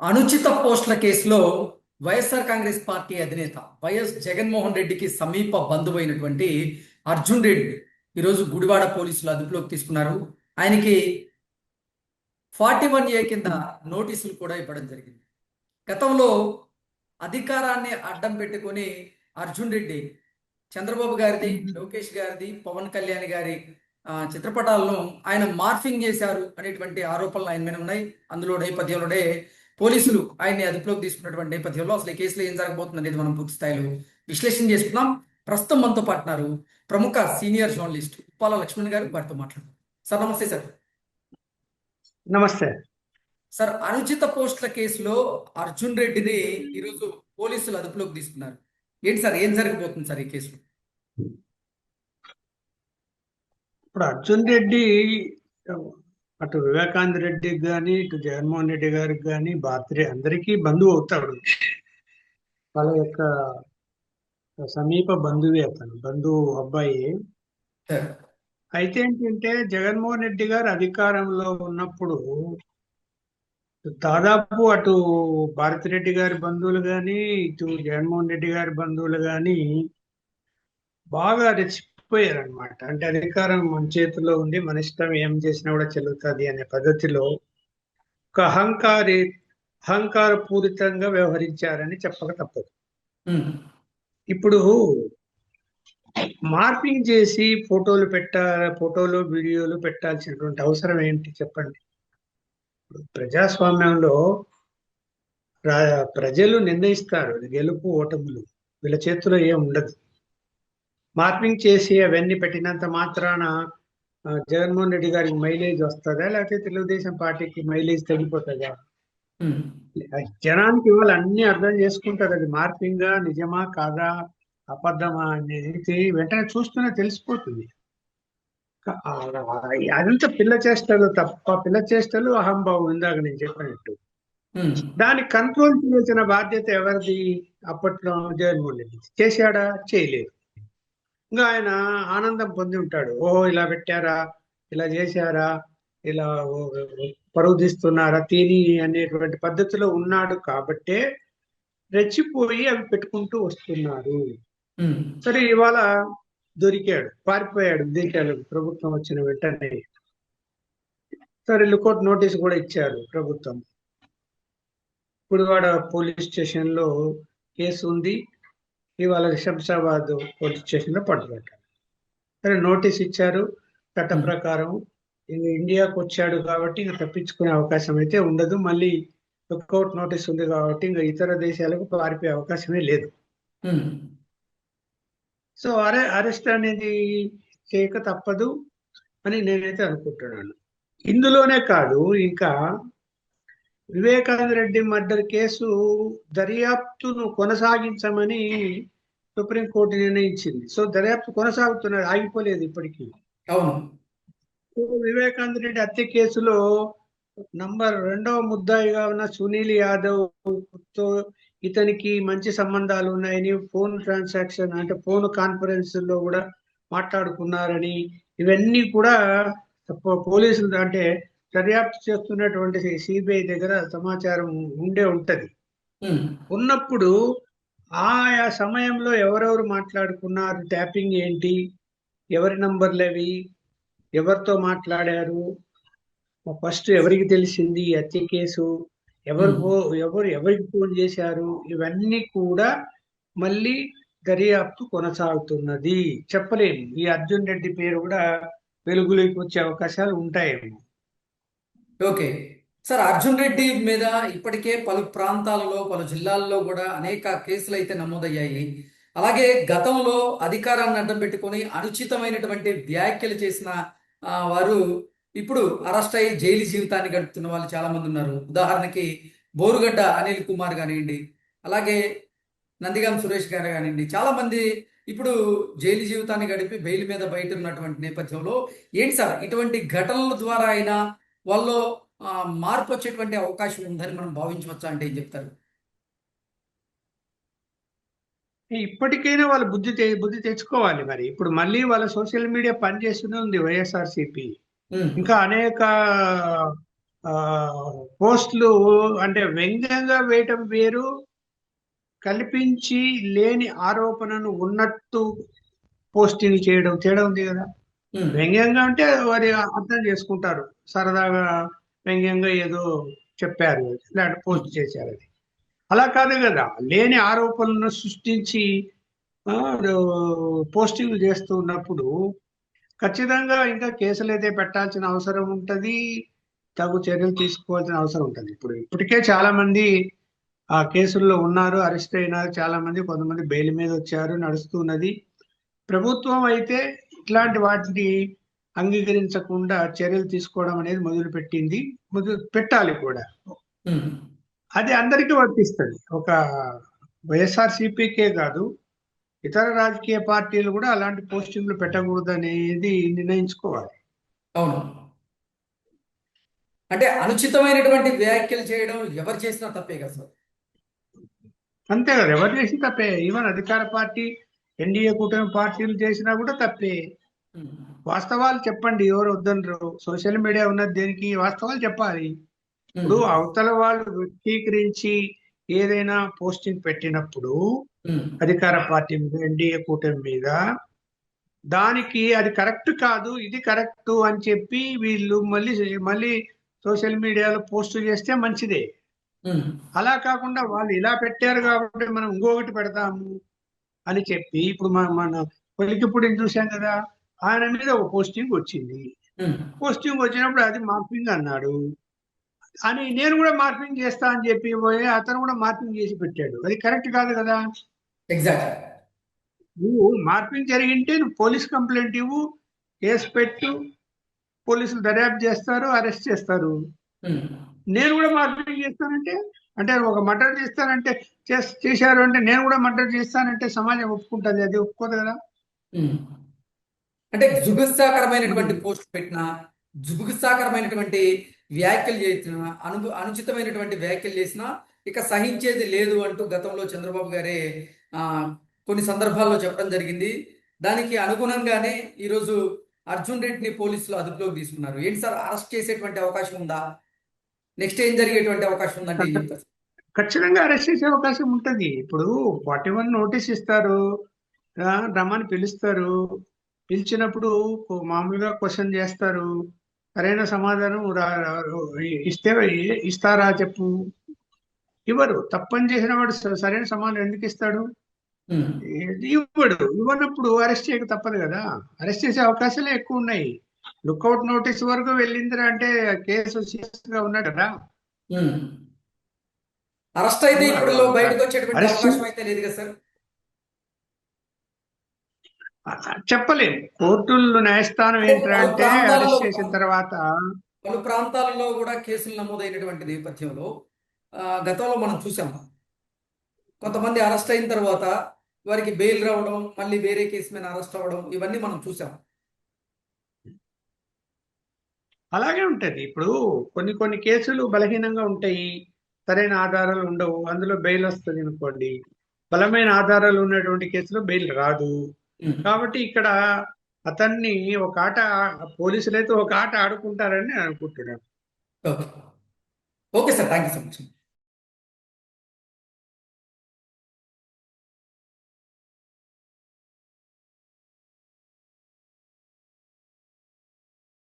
అనుచిత పోస్టుల కేసులో వైఎస్ఆర్ కాంగ్రెస్ పార్టీ అధినేత వైఎస్ జగన్మోహన్ రెడ్డికి సమీప బంధువైనటువంటి అర్జున్ రెడ్డి ఈరోజు గుడివాడ పోలీసులు అదుపులోకి తీసుకున్నారు. ఆయనకి 41A కింద నోటీసులు కూడా ఇవ్వడం జరిగింది. గతంలో అధికారాన్ని అడ్డం పెట్టుకొని అర్జున్ రెడ్డి చంద్రబాబు గారిది, లోకేష్ గారిది, పవన్ కళ్యాణ్ గారి చిత్రపటాలను ఆయన మార్ఫింగ్ చేశారు అనేటువంటి ఆరోపణలు ఆయన మీద ఉన్నాయి. అందులో నేపథ్యంలోనే పోలీసులు ఆయన్ని అదుపులోకి తీసుకున్నటువంటి నేపథ్యంలో అసలు ఈ కేసులో ఏం జరగబోతుంది అనేది మనం పూర్తి స్థాయిలో విశ్లేషణ చేసుకున్నాం. ప్రస్తుతం మనతో పాటున్నారు ప్రముఖ సీనియర్ జర్నలిస్ట్ ఉప్పాల లక్ష్మణ్ గారు. వారితో మాట్లాడు. సార్ నమస్తే సార్. నమస్తే సార్, అనుచిత పోస్టుల కేసులో అర్జున్ రెడ్డిని ఈరోజు పోలీసులు అదుపులోకి తీసుకున్నారు. ఏంటి సార్, ఏం జరగబోతుంది సార్ ఈ కేసులో? ఇప్పుడు అర్జున్ రెడ్డి అటు వివేకానంద రెడ్డికి కానీ ఇటు జగన్మోహన్ రెడ్డి గారికి కానీ భారతీయ అందరికీ బంధువు అవుతాడు. వాళ్ళ యొక్క సమీప బంధువే, అతను బంధువు అబ్బాయి. అయితే ఏంటంటే జగన్మోహన్ రెడ్డి గారు అధికారంలో ఉన్నప్పుడు దాదాపు అటు భారతిరెడ్డి గారి బంధువులు కానీ ఇటు జగన్మోహన్ రెడ్డి గారి బంధువులు కానీ బాగా రెచ్చిపోయారు అనమాట. అంటే అధికారం మన చేతిలో ఉంది, మన ఇష్టం ఏం చేసినా కూడా చెల్లుతుంది అనే పద్ధతిలో ఒక అహంకార పూరితంగా వ్యవహరించారని చెప్పక తప్పదు. ఇప్పుడు మార్పింగ్ చేసి ఫోటోలు వీడియోలు పెట్టాల్సినటువంటి అవసరం ఏంటి చెప్పండి? ప్రజాస్వామ్యంలో ప్రజలు నిర్ణయిస్తారు గెలుపు ఓటములు, వీళ్ళ చేతిలో ఏం ఉండదు. మార్పింగ్ చేసి అవన్నీ పెట్టినంత మాత్రాన జగన్మోహన్ రెడ్డి గారికి మైలేజ్ వస్తుందా, లేకపోతే తెలుగుదేశం పార్టీకి మైలేజ్ తగ్గిపోతుందా? జనానికి ఇవాళ అన్ని అర్థం చేసుకుంటారు, అది మార్పింగా నిజమా కాదా అబద్ధమా అనేది వెంటనే చూస్తూనే తెలిసిపోతుంది. అదంతా పిల్ల చేష్టలు తప్ప, పిల్ల చేష్టలు అహంభావం ఇందాక నేను చెప్పినట్టు. దాన్ని కంట్రోల్ చేయాల్సిన బాధ్యత ఎవరిది? అప్పట్లో జగన్మోహన్ రెడ్డి చేశాడా? చేయలేదు. ఇంకా ఆయన ఆనందం పొంది ఉంటాడు. ఓహో ఇలా పెట్టారా, ఇలా చేశారా, ఇలా పరువు తీస్తున్నారా తిని అనేటువంటి పద్ధతిలో ఉన్నాడు కాబట్టే రెచ్చిపోయి అవి పెట్టుకుంటూ వస్తున్నారు. సరే ఇవాళ దొరికాడు, పారిపోయాడు విదేశాలకు ప్రభుత్వం వచ్చిన వెంటనే. సరే లుకౌట్ నోటీస్ కూడా ఇచ్చారు ప్రభుత్వం. గుడివాడ పోలీస్ స్టేషన్ లో కేసు ఉంది, ఇవాళ శంషాబాద్ పోలీస్ స్టేషన్ లో పట్టుబట్టారు. సరే నోటీస్ ఇచ్చారు, చట్ట ప్రకారం ఇండియాకు వచ్చాడు కాబట్టి ఇంకా తప్పించుకునే అవకాశం అయితే ఉండదు. మళ్ళీ లుకౌట్ నోటీస్ ఉంది కాబట్టి ఇంకా ఇతర దేశాలకు పారిపోయే అవకాశమే లేదు. సో అరెస్ట్ అనేది చేయక తప్పదు అని నేనైతే అనుకుంటున్నాను. ఇందులోనే కాదు, ఇంకా వివేకానంద రెడ్డి మర్డర్ కేసు దర్యాప్తును కొనసాగించమని సుప్రీంకోర్టు నిర్ణయించింది. సో దర్యాప్తు కొనసాగుతున్నది, ఆగిపోలేదు ఇప్పటికీ. అవును. వివేకానంద రెడ్డి హత్య కేసులో నంబర్ 2వ ముద్దాయిగా ఉన్న సునీల్ యాదవ్ తో ఇతనికి మంచి సంబంధాలు ఉన్నాయని, ఫోన్ ట్రాన్సాక్షన్ అంటే ఫోన్ కాన్ఫరెన్స్ లో కూడా మాట్లాడుకున్నారని, ఇవన్నీ కూడా పోలీసులు అంటే దర్యాప్తు చేస్తున్నటువంటి సిబిఐ దగ్గర సమాచారం ఉండే ఉంటది. ఉన్నప్పుడు ఆయా సమయంలో ఎవరెవరు మాట్లాడుకున్నారు, ట్యాపింగ్ ఏంటి, ఎవరి నంబర్లు అవి, ఎవరితో మాట్లాడారు, ఫస్ట్ ఎవరికి తెలిసింది హత్య కేసు, ఎవరికి ఫోన్ చేశారు, ఇవన్నీ కూడా మళ్ళీ దర్యాప్తు కొనసాగుతున్నది. చెప్పలేము, ఈ అర్జున్ రెడ్డి పేరు కూడా వెలుగులోకి వచ్చే అవకాశాలు ఉంటాయేమో. ఓకే సార్, అర్జున్ రెడ్డి మీద ఇప్పటికే పలు ప్రాంతాలలో, పలు జిల్లాల్లో కూడా అనేక కేసులు అయితే నమోదయ్యాయి. అలాగే గతంలో అధికారాన్ని అడ్డం పెట్టుకొని అనుచితమైనటువంటి వ్యాఖ్యలు చేసిన వారు ఇప్పుడు అరెస్ట్ అయ్యి జైలు జీవితాన్ని గడుపుతున్న వాళ్ళు చాలా మంది ఉన్నారు. ఉదాహరణకి బోరుగడ్డ అనిల్ కుమార్ కానివ్వండి, అలాగే నందిగాం సురేష్ గారు కానివ్వండి, చాలా మంది ఇప్పుడు జైలు జీవితాన్ని గడిపి బెయిల్ మీద బయట ఉన్నటువంటి నేపథ్యంలో ఏంటి సార్, ఇటువంటి ఘటనల ద్వారా అయినా వాళ్ళు మార్పు వచ్చేటువంటి అవకాశం ఉందని మనం భావించవచ్చా అంటే ఏం చెప్తారు? ఇప్పటికైనా వాళ్ళు బుద్ధి తెచ్చుకోవాలి. మరి ఇప్పుడు మళ్ళీ వాళ్ళ సోషల్ మీడియా పనిచేస్తూనే ఉంది వైఎస్ఆర్సిపి. ఇంకా అనేక ఆ పోస్టులు అంటే వ్యంగ్యంగా వేయటం వేరు, కల్పించి లేని ఆరోపణను ఉన్నట్టు పోస్టింగ్ చేయడం తేడా ఉంది కదా. ఉమ్, వ్యంగ్యంగా అంటే వారి అర్థం చేసుకుంటారు, సరదాగా వ్యంగ్యంగా ఏదో చెప్పారు లేదంటే ఉమ్, పోస్ట్ చేశారు అది. అలా కాదు కదా, లేని ఆరోపణలను సృష్టించి ఆ, పోస్టింగ్ చేస్తూ ఉన్నప్పుడు ఖచ్చితంగా ఇంకా కేసులు అయితే పెట్టాల్సిన అవసరం ఉంటది, తగు చర్యలు తీసుకోవాల్సిన అవసరం ఉంటది. ఇప్పటికే చాలా మంది ఆ కేసుల్లో ఉన్నారు, అరెస్ట్ అయినారు చాలా మంది, కొంతమంది బెయిల్ మీద వచ్చారు, నడుస్తున్నది. ప్రభుత్వం అయితే ఇట్లాంటి వాటిని అంగీకరించకుండా చర్యలు తీసుకోవడం అనేది మొదలు పెట్టింది, మొదలు పెట్టాలి కూడా. ఉమ్. అది అందరికీ వర్తిస్తుంది, ఒక వైఎస్ఆర్ సిపికే కాదు, ఇతర రాజకీయ పార్టీలు కూడా అలాంటి పోస్టింగ్లు పెట్టకూడదు అనేది నిర్ణయించుకోవాలి. అవును. అంటే అనుచితమైనటువంటి వ్యాఖ్యలు చేయడం ఎవరు చేసినా తప్పే కదా సార్. అంతే కదా, ఎవరు చేసి తప్పే. ఈవెన్ అధికార పార్టీ, ఎన్డీఏ కూటమి పార్టీలు చేసినా కూడా తప్పే. ఉమ్, వాస్తవాలు చెప్పండి, ఎవరు వద్దనరు. సోషల్ మీడియా ఉన్నది దేనికి, వాస్తవాలు చెప్పాలి. ఇప్పుడు ఉమ్, అవతల వాళ్ళు వ్యక్తీకరించి ఏదైనా పోస్టింగ్ పెట్టినప్పుడు ఉమ్, అధికార పార్టీ మీద, ఎన్డీఏ కూటమి మీద, దానికి అది కరెక్ట్ కాదు ఇది కరెక్ట్ అని చెప్పి వీళ్ళు మళ్ళీ మళ్ళీ సోషల్ మీడియాలో పోస్ట్ చేస్తే మంచిదే. ఉమ్, అలా కాకుండా వాళ్ళు ఇలా పెట్టారు కాబట్టి మనం ఇంకొకటి పెడతాము అని చెప్పి, ఇప్పుడు మన పొలికిప్పుడు చూసాం కదా, ఆయన మీద ఒక పోస్టింగ్ వచ్చింది. ఉమ్. పోస్టింగ్ వచ్చినప్పుడు అది మార్పింగ్ అన్నాడు అని, నేను కూడా మార్పింగ్ చేస్తా అని చెప్పి పోయి అతను కూడా మార్పింగ్ చేసి పెట్టాడు. అది కరెక్ట్ కాదు కదా. ఎగ్జాక్ట్లీ. నువ్వు మార్పింగ్ జరిగింటే నువ్వు పోలీస్ కంప్లైంట్ ఇవ్వు, కేసు పెట్టు, పోలీసులు దర్యాప్తు చేస్తారు, అరెస్ట్ చేస్తారు. ఉమ్, నేను కూడా మార్పింగ్ చేస్తానంటే, అంటే ఒక మర్డర్ చేస్తానంటే, చేశారు అంటే నేను కూడా మర్డర్ చేస్తానంటే సమాజం ఒప్పుకుంటుంది, అది ఒప్పుకోదు కదా. ఉమ్. అంటే జుగుప్సాకరమైనటువంటి మరి పోస్ట్ పెట్టినా, జుగుప్సాకరమైనటువంటి వ్యాఖ్యలు చేసిన, అనుచితమైనటువంటి వ్యాఖ్యలు చేసినా ఇక సహించేది లేదు అంటూ గతంలో చంద్రబాబు గారే ఆ, కొన్ని సందర్భాల్లో చెప్పడం జరిగింది. దానికి అనుగుణంగానే ఈరోజు అర్జున్ రెడ్డిని పోలీసులు అదుపులోకి తీసుకున్నారు. ఏంటి సార్, అరెస్ట్ చేసేటువంటి అవకాశం ఉందా? నెక్స్ట్ ఏం జరిగేటువంటి అవకాశం ఉందంటే ఏం చెప్తారు? ఖచ్చితంగా అరెస్ట్ చేసే అవకాశం ఉంటది. ఇప్పుడు 41 నోటీస్ ఇస్తారు, రమ్మని పిలుస్తారు. పిలిచినప్పుడు మామూలుగా క్వశ్చన్ చేస్తారు, సరైన సమాధానం ఇస్తే ఇస్తారా చెప్పు. ఇవ్వరు. తప్పని చేసిన వాడు సరైన సమాధానం ఎందుకు ఇస్తాడు? ఉమ్, ఇవ్వనప్పుడు అరెస్ట్ చేయక తప్పదు కదా. అరెస్ట్ చేసే అవకాశాలే ఎక్కువ ఉన్నాయి. లుక్అవుట్ నోటీస్ వరకు వెళ్ళిందిరా అంటే కేసు సీరియస్ గా ఉన్నాడు కదా. ఉమ్. అరెస్ట్ అయితే ఇప్పుడు బయటకు వచ్చేటువంటి అరెస్ట్ అవకాశం అయితే లేదు కదా సార్. చెప్పలేం. కోర్టుల్లో న్యాయస్థానం అంటే ఏంట్రా పలు అంటే ప్రాంతాలలో అరెస్ట్ చేసిన తర్వాత పలు ప్రాంతాలలో కూడా కేసులు నమోదైనటువంటి నేపథ్యంలో గతంలో మనం చూసాం. కొంతమంది అరెస్ట్ అయిన తర్వాత వారికి బెయిల్ రావడం, మళ్ళీ వేరే కేసు మీద అరెస్ట్ అవ్వడం, ఇవన్నీ మనం చూసాం. అలాగే ఉంటది. ఇప్పుడు కొన్ని కొన్ని కేసులు బలహీనంగా ఉంటాయి, సరైన ఆధారాలు ఉండవు, అందులో బెయిల్ వస్తుంది అనుకోండి. బలమైన ఆధారాలు ఉన్నటువంటి కేసులో బెయిల్ రాదు. ఉమ్. కాబట్టి ఇక్కడ అతన్ని ఒక ఆట, పోలీసులు అయితే ఒక ఆట ఆడుకుంటారని నేను అనుకుంటున్నాను. Okay. Okay sir, thank you so much.